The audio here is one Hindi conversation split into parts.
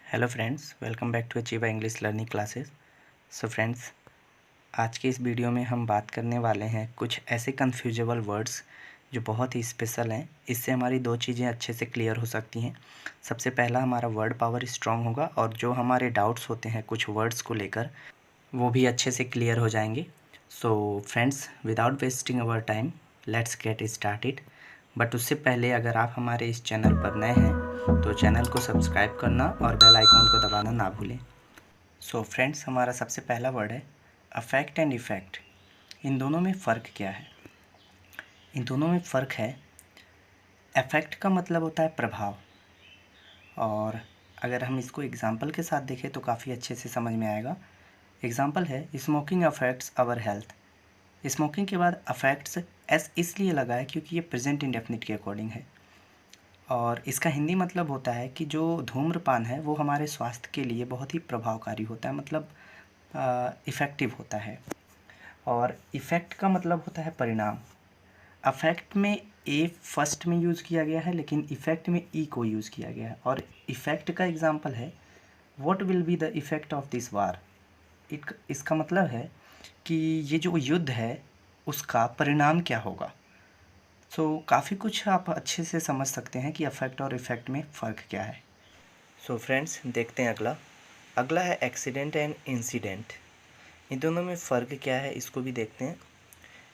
Hello friends, welcome back to Achieva English learning classes. So friends, आज के इस वीडियो में हम बात करने वाले हैं कुछ ऐसे कन्फ्यूजेबल वर्ड्स जो बहुत ही स्पेशल हैं। इससे हमारी दो चीज़ें अच्छे से क्लियर हो सकती हैं। सबसे पहला, हमारा वर्ड पावर स्ट्रांग होगा और जो हमारे डाउट्स होते हैं कुछ वर्ड्स को लेकर वो भी अच्छे से क्लियर हो जाएंगे। So friends, without wasting our time, let's get started. But उससे पहले अगर आप हमारे इस चैनल पर नए हैं तो चैनल को सब्सक्राइब करना और बेल आइकॉन को दबाना ना भूलें। सो फ्रेंड्स, हमारा सबसे पहला वर्ड है अफेक्ट एंड इफ़ेक्ट। इन दोनों में फ़र्क क्या है? इन दोनों में फ़र्क है, अफेक्ट का मतलब होता है प्रभाव, और अगर हम इसको एग्जाम्पल के साथ देखें तो काफ़ी अच्छे से समझ में आएगा। एग्जाम्पल है smoking affects our health. Smoking के बाद अफेक्ट्स एस इसलिए लगा है क्योंकि ये प्रेजेंट इंडेफिनिट के अकॉर्डिंग है, और इसका हिंदी मतलब होता है कि जो धूम्रपान है वो हमारे स्वास्थ्य के लिए बहुत ही प्रभावकारी होता है, मतलब इफ़ेक्टिव होता है। और इफ़ेक्ट का मतलब होता है परिणाम। अफेक्ट में ए फर्स्ट में यूज़ किया गया है, लेकिन इफ़ेक्ट में ई को यूज़ किया गया है। और इफ़ेक्ट का एग्जांपल है what will be the effect of this वार। इसका मतलब है कि ये जो युद्ध है उसका परिणाम क्या होगा। सो काफ़ी कुछ आप अच्छे से समझ सकते हैं कि अफेक्ट और इफ़ेक्ट में फ़र्क क्या है। सो फ्रेंड्स, देखते हैं अगला। अगला है एक्सीडेंट एंड इंसिडेंट। इन दोनों में फ़र्क क्या है इसको भी देखते हैं।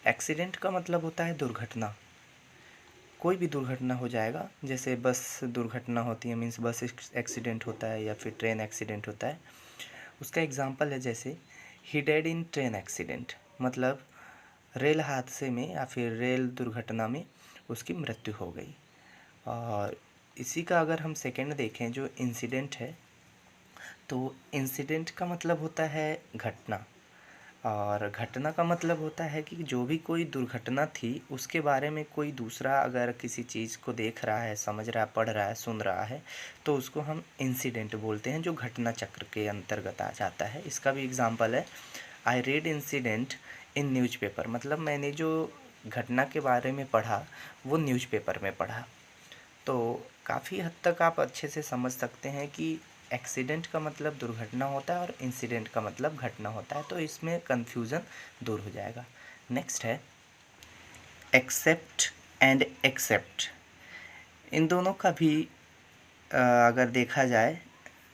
एक्सीडेंट का मतलब होता है दुर्घटना। कोई भी दुर्घटना हो जाएगा, जैसे बस दुर्घटना होती है, मीन्स बस एक्सीडेंट होता है या फिर ट्रेन एक्सीडेंट होता है। उसका एग्जांपल है जैसे ही डेड इन ट्रेन एक्सीडेंट, मतलब रेल हादसे में या फिर रेल दुर्घटना में उसकी मृत्यु हो गई। और इसी का अगर हम सेकंड देखें जो इंसिडेंट है, तो इंसिडेंट का मतलब होता है घटना, और घटना का मतलब होता है कि जो भी कोई दुर्घटना थी उसके बारे में कोई दूसरा अगर किसी चीज़ को देख रहा है, समझ रहा है, पढ़ रहा है, सुन रहा है, तो उसको हम इंसिडेंट बोलते हैं, जो घटना चक्र के अंतर्गत आ जाता है। इसका भी एग्जांपल है I read incident in newspaper, मतलब मैंने जो घटना के बारे में पढ़ा वो न्यूज़पेपर में पढ़ा। तो काफ़ी हद तक आप अच्छे से समझ सकते हैं कि एक्सीडेंट का मतलब दुर्घटना होता है और इंसिडेंट का मतलब घटना होता है, तो इसमें कन्फ्यूज़न दूर हो जाएगा। नेक्स्ट है एक्सेप्ट एंड एक्सेप्ट। इन दोनों का भी अगर देखा जाए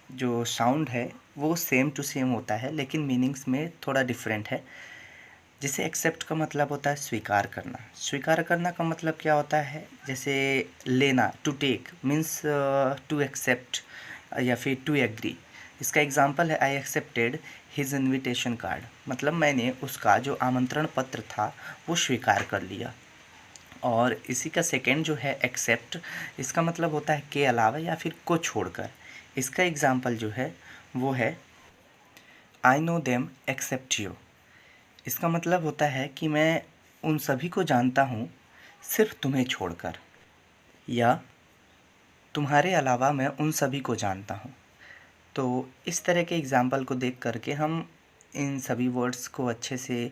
जो साउंड है वो सेम टू सेम होता है, लेकिन मीनिंग्स में थोड़ा डिफरेंट है। जैसे एक्सेप्ट का मतलब होता है स्वीकार करना। स्वीकार करना का मतलब क्या होता है, जैसे लेना, to take means to accept या फिर टू एग्री। इसका एग्जांपल है I accepted his invitation card, मतलब मैंने उसका जो आमंत्रण पत्र था वो स्वीकार कर लिया। और इसी का सेकंड जो है एक्सेप्ट, इसका मतलब होता है के अलावा या फिर को छोड़कर। इसका एग्जांपल जो है वो है I know them accept you. इसका मतलब होता है कि मैं उन सभी को जानता हूँ सिर्फ तुम्हें छोड़कर, या तुम्हारे अलावा मैं उन सभी को जानता हूँ। तो इस तरह के एग्ज़ाम्पल को देख करके हम इन सभी वर्ड्स को अच्छे से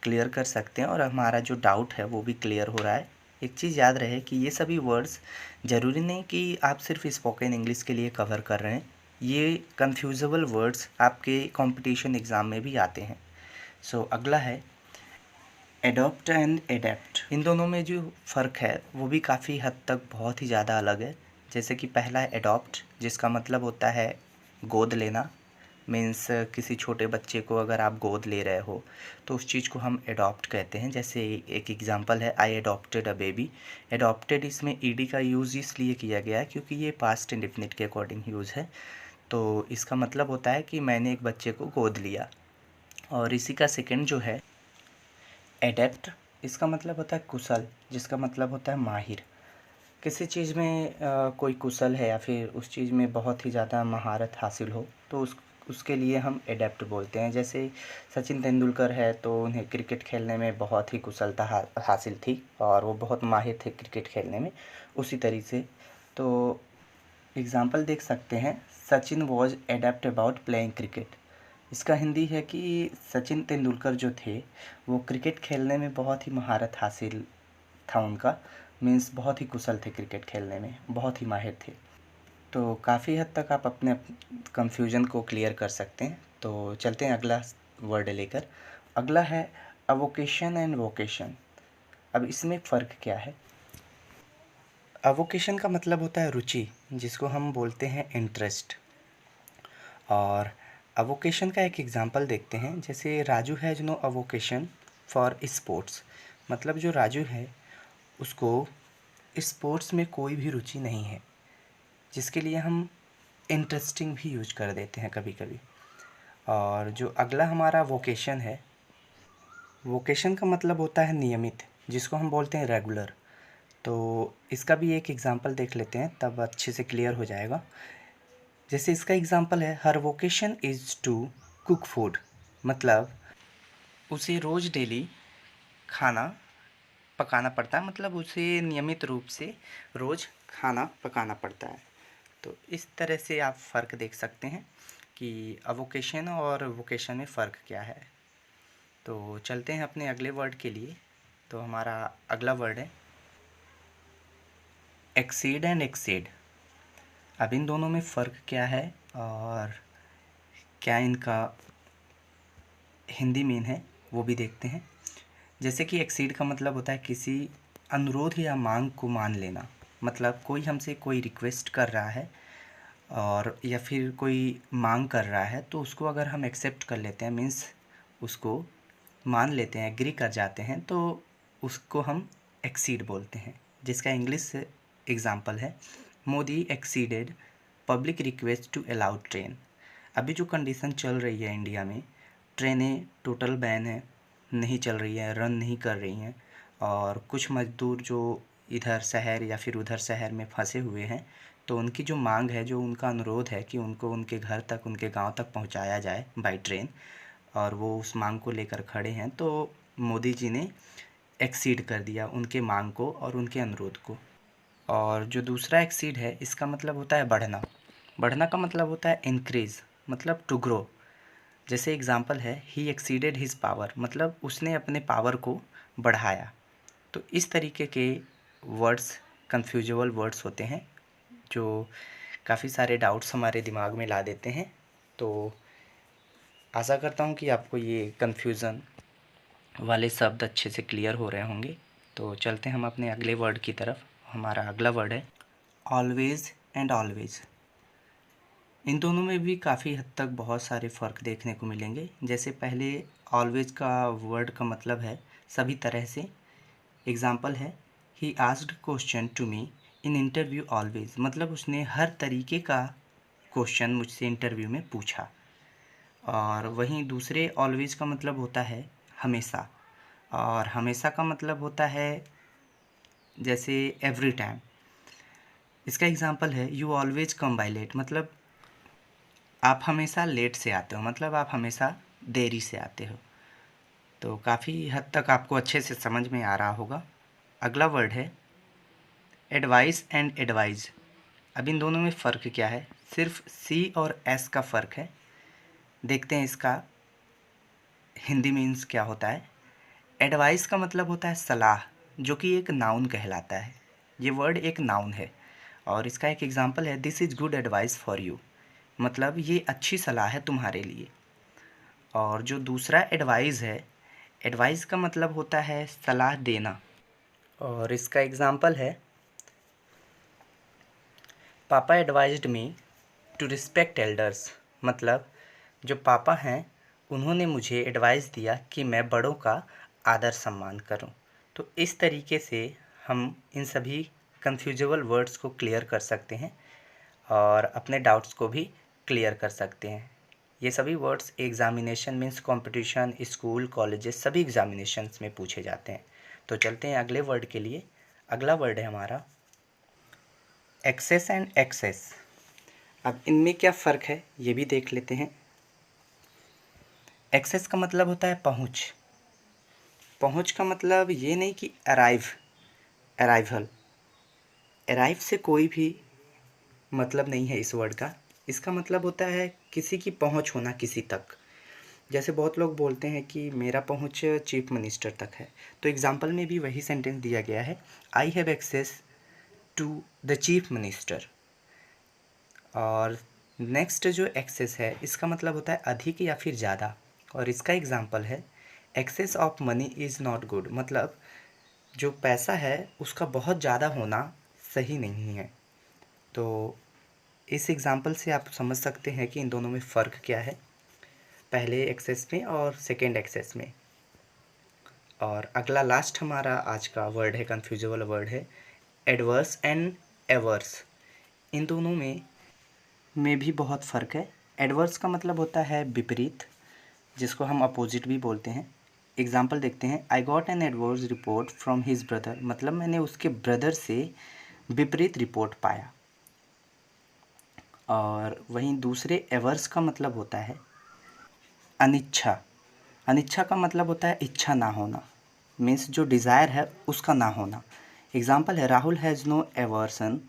क्लियर कर सकते हैं और हमारा जो डाउट है वो भी क्लियर हो रहा है। एक चीज़ याद रहे कि ये सभी वर्ड्स ज़रूरी नहीं कि आप सिर्फ स्पोकन इंग्लिश के लिए कवर कर रहे हैं, ये कन्फ्यूजेबल वर्ड्स आपके कंपटीशन एग्ज़ाम में भी आते हैं। सो अगला है एडॉप्ट एंड एडेप्ट। इन दोनों में जो फ़र्क है वो भी काफ़ी हद तक बहुत ही ज़्यादा अलग है। जैसे कि पहला है एडॉप्ट, जिसका मतलब होता है गोद लेना, मीन्स किसी छोटे बच्चे को अगर आप गोद ले रहे हो तो उस चीज़ को हम एडॉप्ट कहते हैं। जैसे एक एग्जांपल है आई एडॉप्टेड अ बेबी। एडॉप्टेड इसमें ईडी का यूज़ इसलिए किया गया है क्योंकि ये पास्ट इंडेफिनिट के अकॉर्डिंग यूज़ है। तो इसका मतलब होता है कि मैंने एक बच्चे को गोद लिया। और इसी का सेकंड जो है एडेप्ट, इसका मतलब होता है कुशल, जिसका मतलब होता है माहिर। किसी चीज़ में कोई कुशल है या फिर उस चीज़ में बहुत ही ज़्यादा महारत हासिल हो तो उसके लिए हम एडेप्ट बोलते हैं। जैसे सचिन तेंदुलकर है तो उन्हें क्रिकेट खेलने में बहुत ही कुशलता हासिल थी और वो बहुत माहिर थे क्रिकेट खेलने में। उसी तरीके से तो एग्ज़ाम्पल देख सकते हैं, Sachin was adept about playing cricket. इसका हिंदी है कि सचिन तेंदुलकर जो थे वो क्रिकेट खेलने में बहुत ही महारत हासिल था उनका, मीन्स बहुत ही कुशल थे क्रिकेट खेलने में, बहुत ही माहिर थे। तो काफ़ी हद तक आप अपने कन्फ्यूज़न को क्लियर कर सकते हैं। तो चलते हैं अगला वर्ड लेकर। अगला है अवोकेशन एंड वोकेशन। अब इसमें फ़र्क क्या है? अवोकेशन का मतलब होता है रुचि, जिसको हम बोलते हैं इंटरेस्ट। और अवोकेशन का एक एग्ज़ाम्पल देखते हैं। जैसे Raju has no avocation for sports. मतलब जो राजू है उसको स्पोर्ट्स में कोई भी रुचि नहीं है, जिसके लिए हम इंटरेस्टिंग भी यूज कर देते हैं कभी कभी। और जो अगला हमारा वोकेशन है, वोकेशन का मतलब होता है नियमित, जिसको हम बोलते हैं रेगुलर। तो इसका भी एक एग्ज़ाम्पल देख लेते हैं, तब अच्छे से क्लियर हो जाएगा। जैसे इसका एग्ज़ाम्पल है, हर vocation is to cook food. मतलब उसे रोज़ डेली खाना पकाना पड़ता है, मतलब उसे नियमित रूप से रोज़ खाना पकाना पड़ता है। तो इस तरह से आप फ़र्क देख सकते हैं कि अवोकेशन और वोकेशन में फ़र्क क्या है। तो चलते हैं अपने अगले वर्ड के लिए। तो हमारा अगला वर्ड है एक्सीड एंड एक्सेड। अब इन दोनों में फ़र्क क्या है और क्या इनका हिंदी मीन है वो भी देखते हैं। जैसे कि एक्सीड का मतलब होता है किसी अनुरोध या मांग को मान लेना। मतलब कोई हमसे कोई रिक्वेस्ट कर रहा है और या फिर कोई मांग कर रहा है, तो उसको अगर हम एक्सेप्ट कर लेते हैं, मीन्स उसको मान लेते हैं, एग्री कर जाते हैं, तो उसको हम एक्सीड बोलते हैं। जिसका इंग्लिश एग्ज़ाम्पल है, Modi exceeded public request to allow train. अभी जो कंडीशन चल रही है इंडिया में, ट्रेनें टोटल बैन है, नहीं चल रही है, रन नहीं कर रही हैं। और कुछ मज़दूर जो इधर शहर या फिर उधर शहर में फंसे हुए हैं, तो उनकी जो मांग है, जो उनका अनुरोध है कि उनको उनके घर तक, उनके गांव तक पहुंचाया जाए बाय ट्रेन, और वो उस मांग को लेकर खड़े हैं। तो मोदी जी ने एक्सीड कर दिया उनके मांग को और उनके अनुरोध को। और जो दूसरा एक्सीड है, इसका मतलब होता है बढ़ना। बढ़ना का मतलब होता है इंक्रीज़, मतलब टू ग्रो। जैसे एग्ज़ाम्पल है, ही एक्सीडेड हिज पावर, मतलब उसने अपने पावर को बढ़ाया। तो इस तरीके के वर्ड्स कन्फ्यूजेबल वर्ड्स होते हैं, जो काफ़ी सारे डाउट्स हमारे दिमाग में ला देते हैं। तो आशा करता हूँ कि आपको ये कन्फ्यूज़न वाले शब्द अच्छे से क्लियर हो रहे होंगे। तो चलते हैं हम अपने अगले वर्ड की तरफ। हमारा अगला वर्ड है ऑलवेज़ एंड ऑलवेज़। इन दोनों में भी काफ़ी हद तक बहुत सारे फ़र्क देखने को मिलेंगे। जैसे पहले ऑलवेज़ का वर्ड का मतलब है सभी तरह से। एग्ज़ाम्पल है, he asked question to me in interview always. मतलब उसने हर तरीके का क्वेश्चन मुझसे इंटरव्यू में पूछा। और वहीं दूसरे ऑलवेज़ का मतलब होता है हमेशा, और हमेशा का मतलब होता है जैसे एवरी टाइम। इसका एग्ज़ाम्पल है, you always come by late. मतलब आप हमेशा लेट से आते हो, मतलब आप हमेशा देरी से आते हो। तो काफ़ी हद तक आपको अच्छे से समझ में आ रहा होगा। अगला वर्ड है एडवाइस एंड एडवाइज। अब इन दोनों में फ़र्क क्या है? सिर्फ सी और एस का फ़र्क है। देखते हैं इसका हिंदी मीन्स क्या होता है। एडवाइस का मतलब होता है सलाह, जो कि एक नाउन कहलाता है। ये वर्ड एक नाउन है। और इसका एक एग्ज़ाम्पल है, this is good advice for you. मतलब ये अच्छी सलाह है तुम्हारे लिए। और जो दूसरा एडवाइस है, एडवाइस का मतलब होता है सलाह देना। और इसका एग्ज़ाम्पल है, papa advised me to respect elders. मतलब जो पापा हैं उन्होंने मुझे एडवाइस दिया कि मैं बड़ों का आदर सम्मान करूं। तो इस तरीके से हम इन सभी कन्फ्यूजेबल वर्ड्स को क्लियर कर सकते हैं और अपने डाउट्स को भी क्लियर कर सकते हैं। ये सभी words examination means competition, school, colleges, सभी एग्ज़ामिनेशंस में पूछे जाते हैं। तो चलते हैं अगले वर्ड के लिए। अगला वर्ड है हमारा एक्सेस एंड एक्सेस। अब इनमें क्या फ़र्क है ये भी देख लेते हैं। एक्सेस का मतलब होता है पहुंच। पहुंच का मतलब ये नहीं कि अराइवल। अराइव से कोई भी मतलब नहीं है इस वर्ड का। इसका मतलब होता है किसी की पहुंच होना किसी तक। जैसे बहुत लोग बोलते हैं कि मेरा पहुंच चीफ मिनिस्टर तक है। तो एग्ज़ाम्पल में भी वही सेंटेंस दिया गया है, I have access to the chief minister. और नेक्स्ट जो एक्सेस है इसका मतलब होता है अधिक या फिर ज़्यादा, और इसका एग्जांपल है excess of money is not good, मतलब जो पैसा है उसका बहुत ज़्यादा होना सही नहीं है। तो इस एग्जांपल से आप समझ सकते हैं कि इन दोनों में फ़र्क क्या है, पहले एक्सेस में और सेकेंड एक्सेस में। और अगला लास्ट हमारा आज का वर्ड है, कन्फ्यूजेबल वर्ड है एडवर्स एंड एवर्स। इन दोनों में भी बहुत फ़र्क है। एडवर्स का मतलब होता है विपरीत, जिसको हम अपोजिट भी बोलते हैं। एग्जाम्पल देखते हैं, I got an adverse report from his brother, मतलब मैंने उसके ब्रदर से विपरीत रिपोर्ट पाया। और वहीं दूसरे एवर्स का मतलब होता है अनिच्छा। अनिच्छा का मतलब होता है इच्छा ना होना, मीन्स जो डिज़ायर है उसका ना होना। एग्जाम्पल है Rahul has no aversion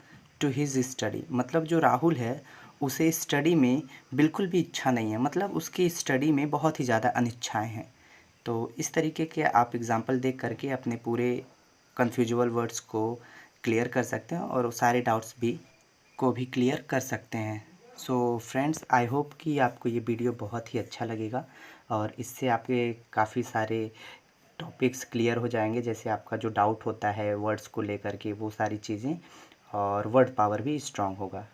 to his study, मतलब जो राहुल है उसे स्टडी में बिल्कुल भी इच्छा नहीं है, मतलब उसकी स्टडी में बहुत ही ज़्यादा अनिच्छाएं हैं। तो इस तरीके के आप एग्जाम्पल देख करके अपने पूरे कन्फ्यूजेबल वर्ड्स को क्लियर कर सकते हैं और सारे डाउट्स भी क्लियर कर सकते हैं। सो फ्रेंड्स, आई होप कि आपको ये वीडियो बहुत ही अच्छा लगेगा और इससे आपके काफ़ी सारे टॉपिक्स क्लियर हो जाएंगे, जैसे आपका जो डाउट होता है वर्ड्स को लेकर के वो सारी चीज़ें, और वर्ड पावर भी स्ट्रांग होगा।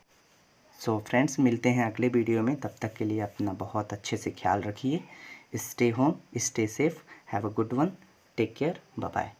सो फ्रेंड्स, मिलते हैं अगले वीडियो में, तब तक के लिए अपना बहुत अच्छे से ख्याल रखिए। Stay home, stay safe, have a good one, take care, bye bye.